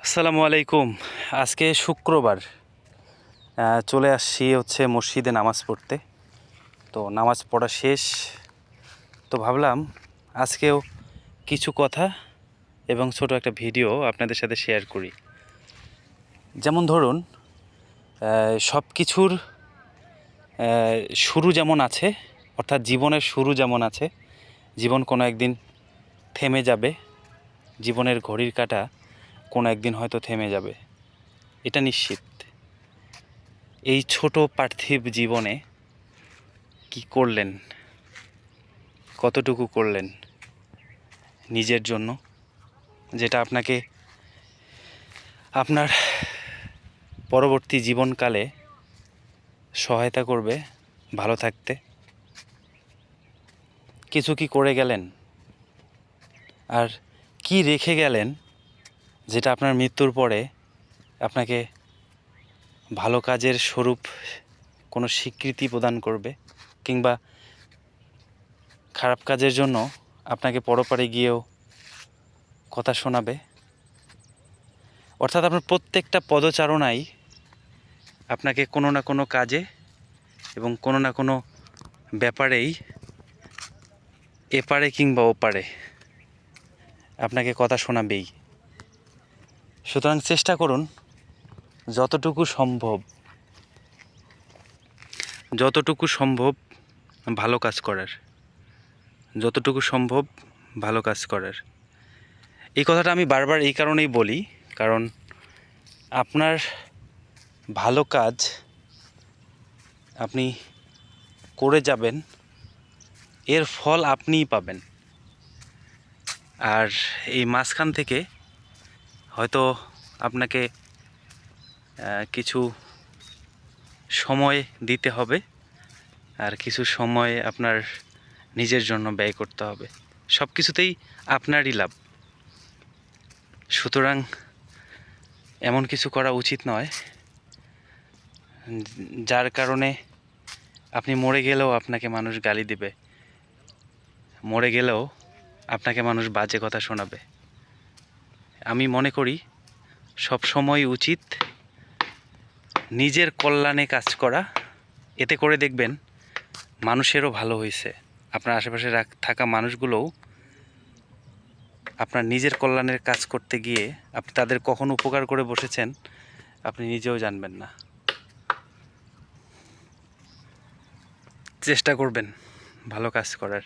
আসসালামু আলাইকুম। আজকে শুক্রবার চলে আসছি মসজিদে নামাজ পড়তে। তো নামাজ পড়া শেষ, তো ভাবলাম আজকেও কিছু কথা এবং ছোট একটা ভিডিও আপনাদের সাথে শেয়ার করি। যেমন ধরুন, সব কিছুর শুরু যেমন আছে, অর্থাৎ জীবনের শুরু যেমন আছে, জীবন কোনো একদিন থেমে যাবে, জীবনের ঘড়ির কাঁটা কোনো একদিন হয়তো থেমে যাবে, এটা নিশ্চিত। এই ছোট পার্থিব জীবনে কি করলেন, কতটুকু করলেন নিজের জন্য, যেটা আপনাকে আপনার পরবর্তী জীবনকালে সহায়তা করবে ভালো থাকতে? কিছু কি করে গেলেন, আর কি রেখে গেলেন যেটা আপনার মৃত্যুর পরে আপনাকে ভালো কাজের স্বরূপ কোনো স্বীকৃতি প্রদান করবে, কিংবা খারাপ কাজের জন্য আপনাকে পরপারে গিয়েও কথা শোনাবে? অর্থাৎ আপনার প্রত্যেকটা পদচারণাই আপনাকে কোনো না কোনো কাজে এবং কোনো না কোনো ব্যাপারেই এপারে কিংবা ওপারে আপনাকে কথা শোনাবেই। সুতরাং চেষ্টা করুন যতটুকু সম্ভব ভালো কাজ করার, যতটুকু সম্ভব ভালো কাজ করার। এই কথাটা আমি বারবার এই কারণেই বলি, কারণ আপনার ভালো কাজ আপনি করে যাবেন, এর ফল আপনিই পাবেন। আর এই মাঝখান থেকে হয়তো আপনাকে কিছু সময় দিতে হবে, আর কিছু সময় আপনার নিজের জন্য ব্যয় করতে হবে। সব কিছুতেই আপনারই লাভ। সুতরাং এমন কিছু করা উচিত নয় যার কারণে আপনি মরে গেলেও আপনাকে মানুষ গালি দেবে, মরে গেলেও আপনাকে মানুষ বাজে কথা শোনাবে। আমি মনে করি সব সময় উচিত নিজের কল্যাণে কাজ করা। এতে করে দেখবেন মানুষেরও ভালো হয়েছে, আপনার আশেপাশে থাকা মানুষগুলোও আপনার নিজের কল্যাণের কাজ করতে গিয়ে আপনি তাদের কখন উপকার করে বসেছেন আপনি নিজেও জানবেন না। চেষ্টা করবেন ভালো কাজ করার।